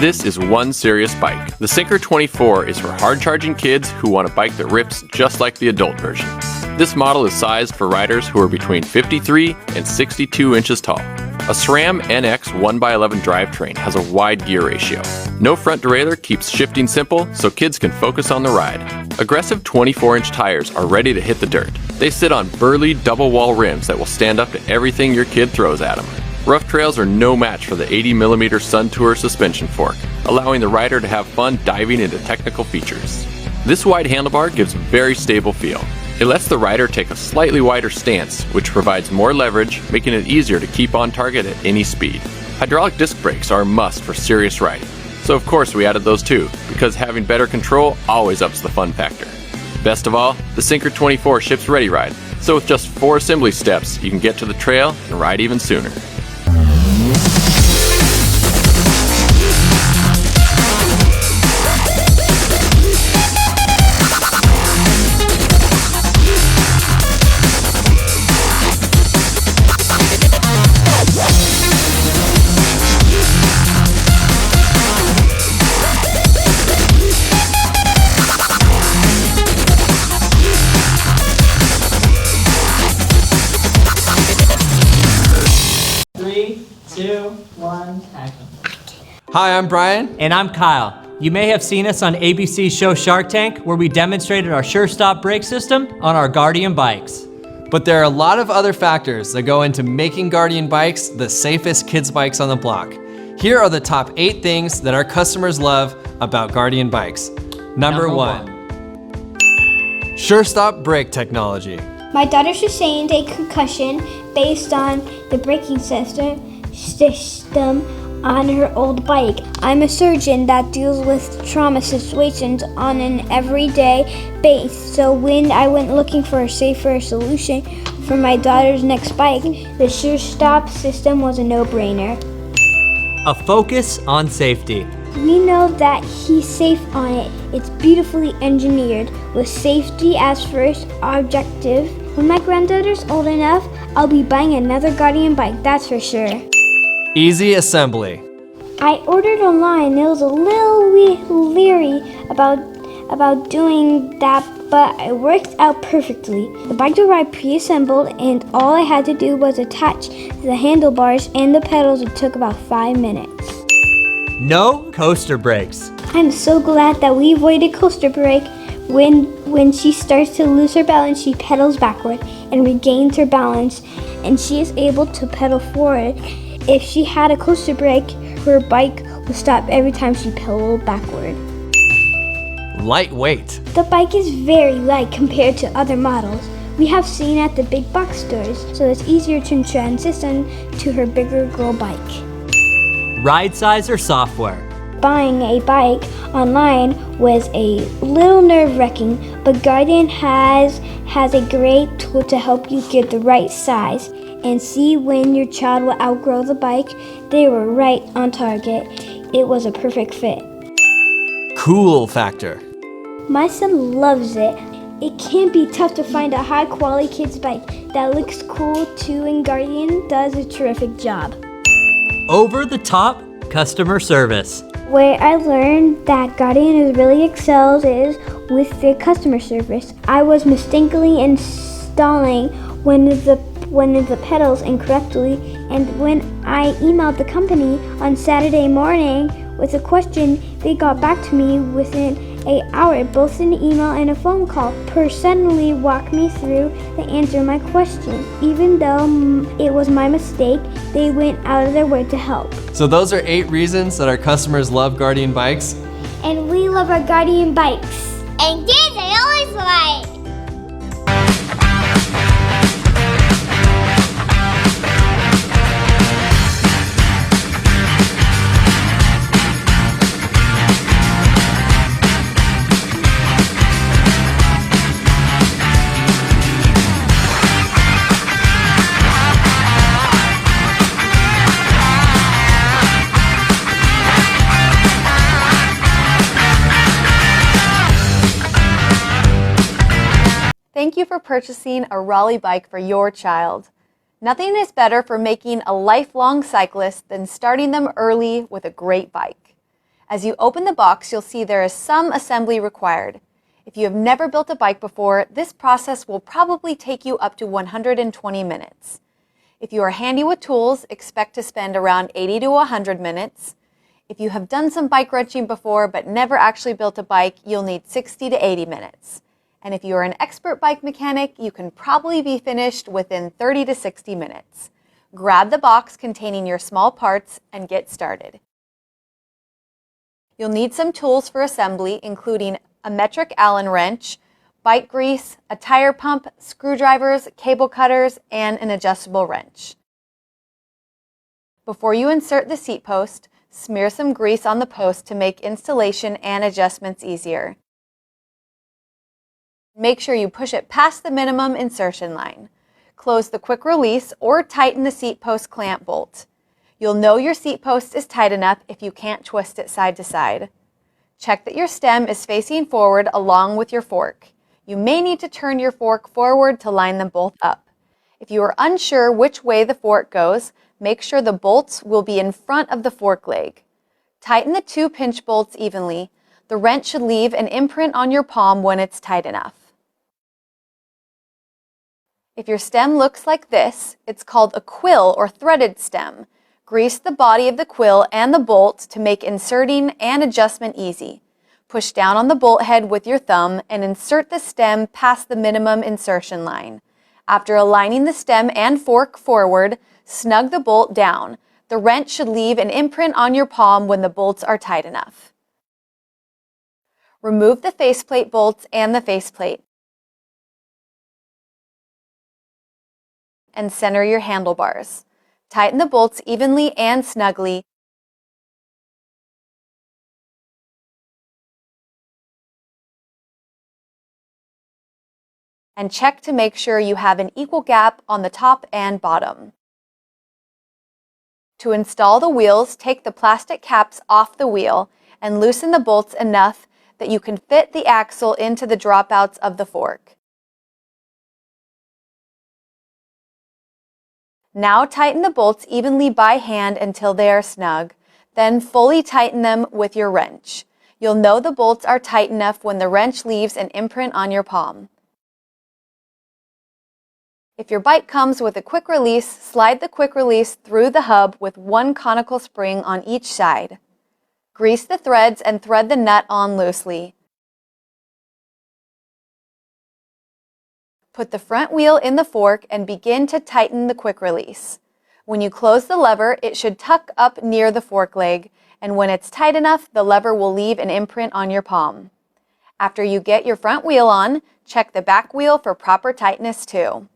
This is one serious bike. The Syncro 24 is for hard-charging kids who want a bike that rips just like the adult version. This model is sized for riders who are between 53 and 62 inches tall. A SRAM NX 1x11 drivetrain has a wide gear ratio. No front derailleur keeps shifting simple, so kids can focus on the ride. Aggressive 24-inch tires are ready to hit the dirt. They sit on burly double-wall rims that will stand up to everything your kid throws at them. Rough trails are no match for the 80mm Sun Tour suspension fork, allowing the rider to have fun diving into technical features. This wide handlebar gives a very stable feel. It lets the rider take a slightly wider stance, which provides more leverage, making it easier to keep on target at any speed. Hydraulic disc brakes are a must for serious riding, so of course we added those too, because having better control always ups the fun factor. Best of all, the Syncro 24 ships Ready Ride, so with just 4 assembly steps, you can get to the trail and ride even sooner. Hi, I'm Brian. And I'm Kyle. You may have seen us on ABC's show Shark Tank, where we demonstrated our Sure Stop brake system on our Guardian bikes. But there are a lot of other factors that go into making Guardian bikes the safest kids bikes on the block. Here are the top 8 things that our customers love about Guardian bikes. Number 1. Sure Stop brake technology. My daughter sustained a concussion based on the braking system on her old bike. I'm a surgeon that deals with trauma situations on an everyday basis, so when I went looking for a safer solution for my daughter's next bike, the Sure Stop system was a no-brainer. A focus on safety. We know that he's safe on it. It's beautifully engineered with safety as first objective. When my granddaughter's old enough, I'll be buying another Guardian bike, that's for sure. Easy assembly. I ordered online. It was a little leery about doing that, but it worked out perfectly. The bike arrived pre-assembled, and all I had to do was attach the handlebars and the pedals. It took about 5 minutes. No coaster brakes. I'm so glad that we avoided coaster brake. When she starts to lose her balance, she pedals backward and regains her balance, and she is able to pedal forward. If she had a coaster brake, her bike would stop every time she pedaled backward. Lightweight. The bike is very light compared to other models we have seen at the big box stores, so it's easier to transition to her bigger girl bike. Ride size or software. Buying a bike online was a little nerve-wracking, but Guardian has a great tool to help you get the right size and see when your child will outgrow the bike. They were right on target. It was a perfect fit. Cool factor. My son loves it. It can be tough to find a high-quality kid's bike that looks cool too, and Guardian does a terrific job. Over-the-top customer service. Where I learned that Guardian really excels is with their customer service. I was mistakenly installing one of the pedals incorrectly, and when I emailed the company on Saturday morning with a question, they got back to me within an hour, both an email and a phone call. Personally walked me through the answer to my question. Even though it was my mistake, they went out of their way to help. So those are 8 reasons that our customers love Guardian bikes. And we love our Guardian bikes. And kids, I always like. Thank you for purchasing a Raleigh bike for your child. Nothing is better for making a lifelong cyclist than starting them early with a great bike. As you open the box, you'll see there is some assembly required. If you have never built a bike before, this process will probably take you up to 120 minutes. If you are handy with tools, expect to spend around 80 to 100 minutes. If you have done some bike wrenching before but never actually built a bike, you'll need 60 to 80 minutes. And if you are an expert bike mechanic, you can probably be finished within 30 to 60 minutes. Grab the box containing your small parts and get started. You'll need some tools for assembly, including a metric Allen wrench, bike grease, a tire pump, screwdrivers, cable cutters, and an adjustable wrench. Before you insert the seat post, smear some grease on the post to make installation and adjustments easier. Make sure you push it past the minimum insertion line. Close the quick release or tighten the seat post clamp bolt. You'll know your seat post is tight enough if you can't twist it side to side. Check that your stem is facing forward along with your fork. You may need to turn your fork forward to line them both up. If you are unsure which way the fork goes, make sure the bolts will be in front of the fork leg. Tighten the two pinch bolts evenly. The wrench should leave an imprint on your palm when it's tight enough. If your stem looks like this, it's called a quill or threaded stem. Grease the body of the quill and the bolt to make inserting and adjustment easy. Push down on the bolt head with your thumb and insert the stem past the minimum insertion line. After aligning the stem and fork forward, snug the bolt down. The wrench should leave an imprint on your palm when the bolts are tight enough. Remove the faceplate bolts and the faceplate. And center your handlebars. Tighten the bolts evenly and snugly. And check to make sure you have an equal gap on the top and bottom. To install the wheels, take the plastic caps off the wheel and loosen the bolts enough that you can fit the axle into the dropouts of the fork. Now tighten the bolts evenly by hand until they are snug, then fully tighten them with your wrench. You'll know the bolts are tight enough when the wrench leaves an imprint on your palm. If your bike comes with a quick release, slide the quick release through the hub with one conical spring on each side. Grease the threads and thread the nut on loosely. Put the front wheel in the fork and begin to tighten the quick release. When you close the lever, it should tuck up near the fork leg, and when it's tight enough, the lever will leave an imprint on your palm. After you get your front wheel on, check the back wheel for proper tightness too.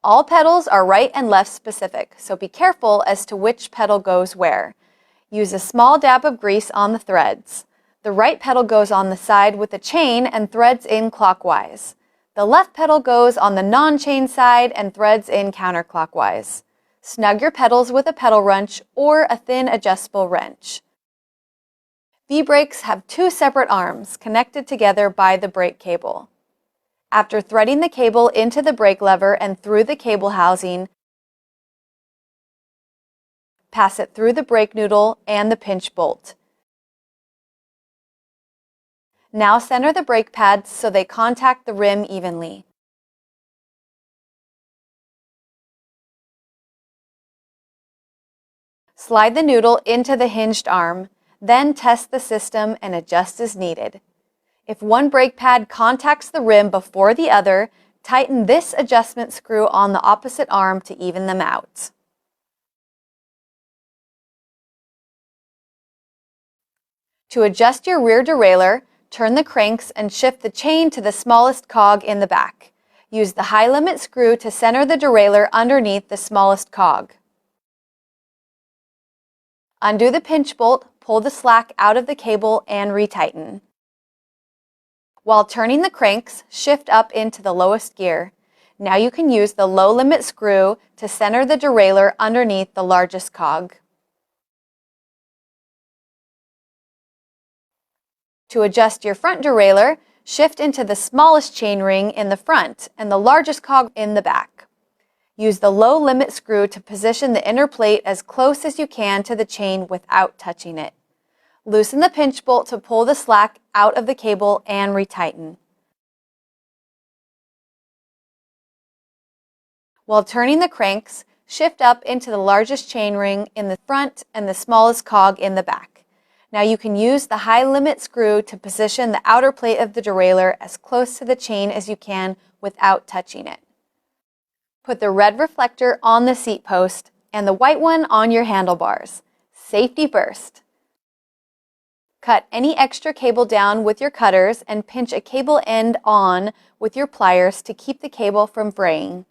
All pedals are right and left specific, so be careful as to which pedal goes where. Use a small dab of grease on the threads. The right pedal goes on the side with the chain and threads in clockwise. The left pedal goes on the non-chain side and threads in counterclockwise. Snug your pedals with a pedal wrench or a thin adjustable wrench. V-brakes have two separate arms connected together by the brake cable. After threading the cable into the brake lever and through the cable housing, pass it through the brake noodle and the pinch bolt. Now center the brake pads so they contact the rim evenly. Slide the noodle into the hinged arm, then test the system and adjust as needed. If one brake pad contacts the rim before the other, tighten this adjustment screw on the opposite arm to even them out. To adjust your rear derailleur, turn the cranks and shift the chain to the smallest cog in the back. Use the high limit screw to center the derailleur underneath the smallest cog. Undo the pinch bolt, pull the slack out of the cable and retighten. While turning the cranks, shift up into the lowest gear. Now you can use the low limit screw to center the derailleur underneath the largest cog. To adjust your front derailleur, shift into the smallest chain ring in the front and the largest cog in the back. Use the low limit screw to position the inner plate as close as you can to the chain without touching it. Loosen the pinch bolt to pull the slack out of the cable and retighten. While turning the cranks, shift up into the largest chainring in the front and the smallest cog in the back. Now you can use the high limit screw to position the outer plate of the derailleur as close to the chain as you can without touching it. Put the red reflector on the seat post and the white one on your handlebars. Safety first. Cut any extra cable down with your cutters and pinch a cable end on with your pliers to keep the cable from fraying.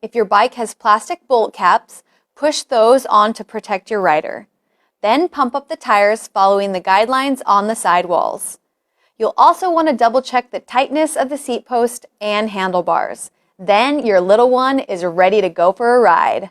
If your bike has plastic bolt caps, push those on to protect your rider. Then pump up the tires following the guidelines on the sidewalls. You'll also want to double check the tightness of the seat post and handlebars. Then your little one is ready to go for a ride.